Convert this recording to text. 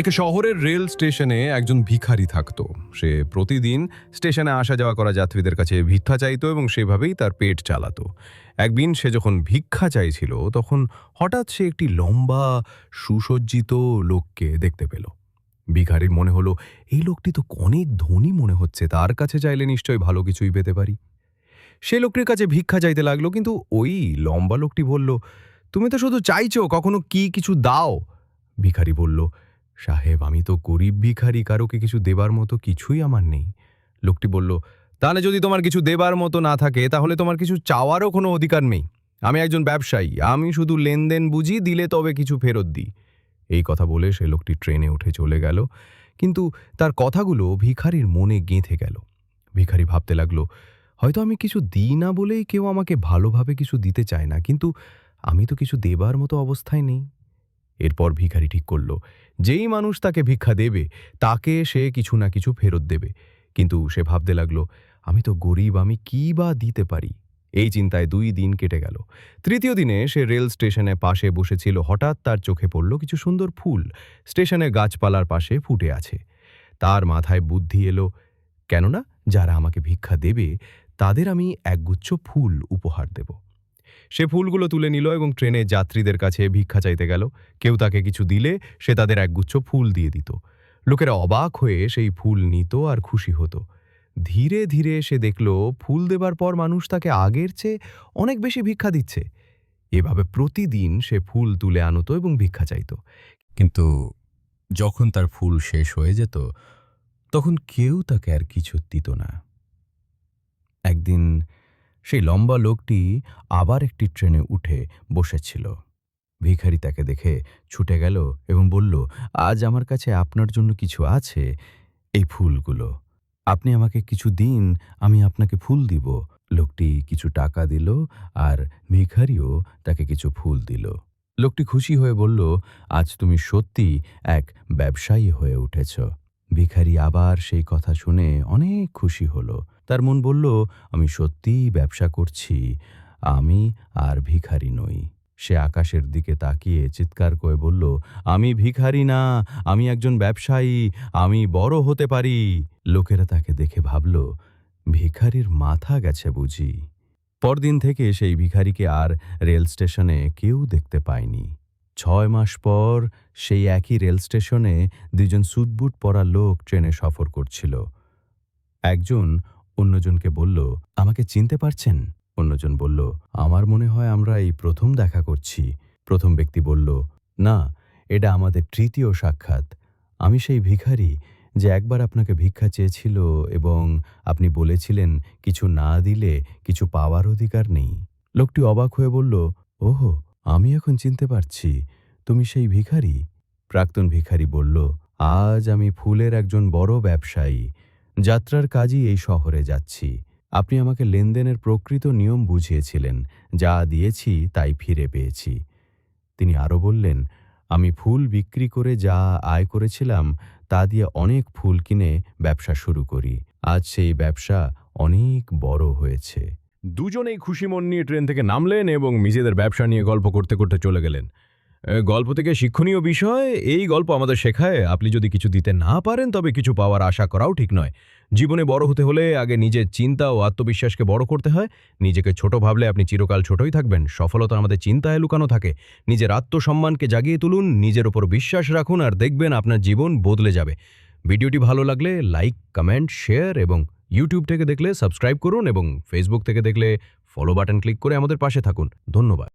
একটা শহরের রেল স্টেশনে একজন ভিখারি থাকতো। সে প্রতিদিন স্টেশনে আসা যাওয়া করা যাত্রীদের কাছে ভিক্ষা চাইতো এবং সেভাবেই তার পেট চালাতো। একদিন সে যখন ভিক্ষা চাইছিল তখন হঠাৎ সে একটি লম্বা সুসজ্জিত লোককে দেখতে পেল। ভিখারির মনে হলো, এই লোকটি তো অনেক ধনী মনে হচ্ছে, তার কাছে চাইলে নিশ্চয়ই ভালো কিছুই পেতে পারি। সে লোকটির কাছে ভিক্ষা চাইতে লাগলো, কিন্তু ওই লম্বা লোকটি বলল, তুমি তো শুধু চাইছো, কখনো কি কিছু দাও? ভিখারি বলল, সাহেব, আমি তো গরিব ভিখারি, কারোকে কিছু দেবার মতো কিছুই আমার নেই। লোকটি বলল, তাহলে যদি তোমার কিছু দেবার মতো না থাকে তাহলে তোমার কিছু চাওয়ারও কোনো অধিকার নেই। আমি একজন ব্যবসায়ী, আমি শুধু লেনদেন বুঝি, দিলে তবে কিছু ফেরত দিই। এই কথা বলে সে লোকটি ট্রেনে উঠে চলে গেল। কিন্তু তার কথাগুলো ভিখারির মনে গেঁথে গেল। ভিখারি ভাবতে লাগলো, হয়তো আমি কিছু দিই না বলেই কেউ আমাকে ভালোভাবে কিছু দিতে চায় না, কিন্তু আমি তো কিছু দেবার মতো অবস্থায় নেই। এরপর ভিখারি ঠিক করল, যেই মানুষ তাকে ভিক্ষা দেবে তাকে সে কিছু না কিছু ফেরত দেবে। কিন্তু সে ভাবতে লাগলো, আমি তো গরিব, আমি কি বা দিতে পারি? এই চিন্তায় 2 দিন কেটে গেল। তৃতীয় দিনে সে রেল স্টেশনে পাশে বসেছিল। হঠাৎ তার চোখে পড়ল কিছু সুন্দর ফুল স্টেশনের গাছপালার পাশে ফুটে আছে। তার মাথায় বুদ্ধি এলো, কেননা যারা আমাকে ভিক্ষা দেবে তাদের আমি একগুচ্ছ ফুল উপহার দেব। সে ফুলগুলো তুলে নিল এবং ট্রেনে যাত্রীদের কাছে ভিক্ষা চাইতে গেল। কেউ তাকে কিছু দিলে সে তাদের একগুচ্ছ ফুল দিয়ে দিত। লোকেরা অবাক হয়ে সেই ফুল নিত আর খুশি হতো। ধীরে ধীরে সে দেখল, ফুল দেবার পর মানুষ তাকে আগের চেয়ে অনেক বেশি ভিক্ষা দিচ্ছে। এভাবে প্রতিদিন সে ফুল তুলে আনত এবং ভিক্ষা চাইত। কিন্তু যখন তার ফুল শেষ হয়ে যেত তখন কেউ তাকে আর কিছু দিত না। একদিন সেই লম্বা লোকটি আবার একটি ট্রেনে উঠে বসেছিল। ভিখারি তাকে দেখে ছুটে গেল এবং বলল, আজ আমার কাছে আপনার জন্য কিছু আছে, এই ফুলগুলো। আপনি আমাকে কিছু দিন, আমি আপনাকে ফুল দিব। লোকটি কিছু টাকা দিল আর ভিখারিও তাকে কিছু ফুল দিল। লোকটি খুশি হয়ে বলল, আজ তুমি সত্যি এক ব্যবসায়ী হয়ে উঠেছ। ভিখারি আবার সেই কথা শুনে অনেক খুশি হলো। তার মন বলল, আমি সত্যিই ব্যবসা করছি, আমি আর ভিখারি নই। সে আকাশের দিকে তাকিয়ে চিৎকার করে বলল, আমি ভিখারি না, আমি একজন ব্যবসায়ী, আমি বড় হতে পারি। লোকেরা তাকে দেখে ভাবল, ভিখারির মাথা গেছে বুঝি। পরদিন থেকে সেই ভিখারিকে আর রেল স্টেশনে কেউ দেখতে পায়নি। 6 মাস পর সেই একই রেল স্টেশনে 2 জন স্যুটবুট পরা লোক ট্রেনে সফর করছিল। একজন অন্যজনকে বলল, আমাকে চিনতে পারছেন? অন্যজন বলল, আমার মনে হয় আমরা এই প্রথম দেখা করছি। প্রথম ব্যক্তি বলল, না, এটা আমাদের তৃতীয় সাক্ষাৎ। আমি সেই ভিখারি যে একবার আপনাকে ভিক্ষা চেয়েছিল এবং আপনি বলেছিলেন কিছু না দিলে কিছু পাওয়ার অধিকার নেই। লোকটি অবাক হয়ে বলল, ওহো, আমি এখন চিনতে পারছি, তুমি সেই ভিখারি। প্রাক্তন ভিখারি বলল, আজ আমি ফুলের একজন বড় ব্যবসায়ী, যাত্রার কাজই এই শহরে যাচ্ছি। আপনি আমাকে লেনদেনের প্রকৃত নিয়ম বুঝিয়েছিলেন, যা দিয়েছি তাই ফিরে পেয়েছি। তিনি আরও বললেন, আমি ফুল বিক্রি করে যা আয় করেছিলাম তা দিয়ে অনেক ফুল কিনে ব্যবসা শুরু করি। আজ সেই ব্যবসা অনেক বড় হয়েছে। দুজনেই খুশি মন নিয়ে ট্রেন থেকে নামলেন এবং নিজেদের ব্যবসা নিয়ে গল্প করতে করতে চলে গেলেন। গল্প থেকে শিক্ষণীয় বিষয়, এই গল্প আমাদের শেখায়, আপনি যদি কিছু দিতে না পারেন তবে কিছু পাওয়ার আশা করাও ঠিক নয়। জীবনে বড় হতে হলে আগে নিজের চিন্তা ও আত্মবিশ্বাসকে বড় করতে হয়। নিজেকে ছোট ভাবলে আপনি চিরকাল ছোটই থাকবেন। সফলতা আমাদের চিন্তায় লুকানো থাকে। নিজের আত্মসম্মানকে জাগিয়ে তুলুন, নিজের ওপর বিশ্বাস রাখুন, আর দেখবেন আপনার জীবন বদলে যাবে। ভিডিওটি ভালো লাগলে লাইক, কমেন্ট, শেয়ার এবং ইউটিউব থেকে দেখলে সাবস্ক্রাইব করুন এবং ফেসবুক থেকে দেখলে ফলো বাটন ক্লিক করে আমাদের পাশে থাকুন। ধন্যবাদ।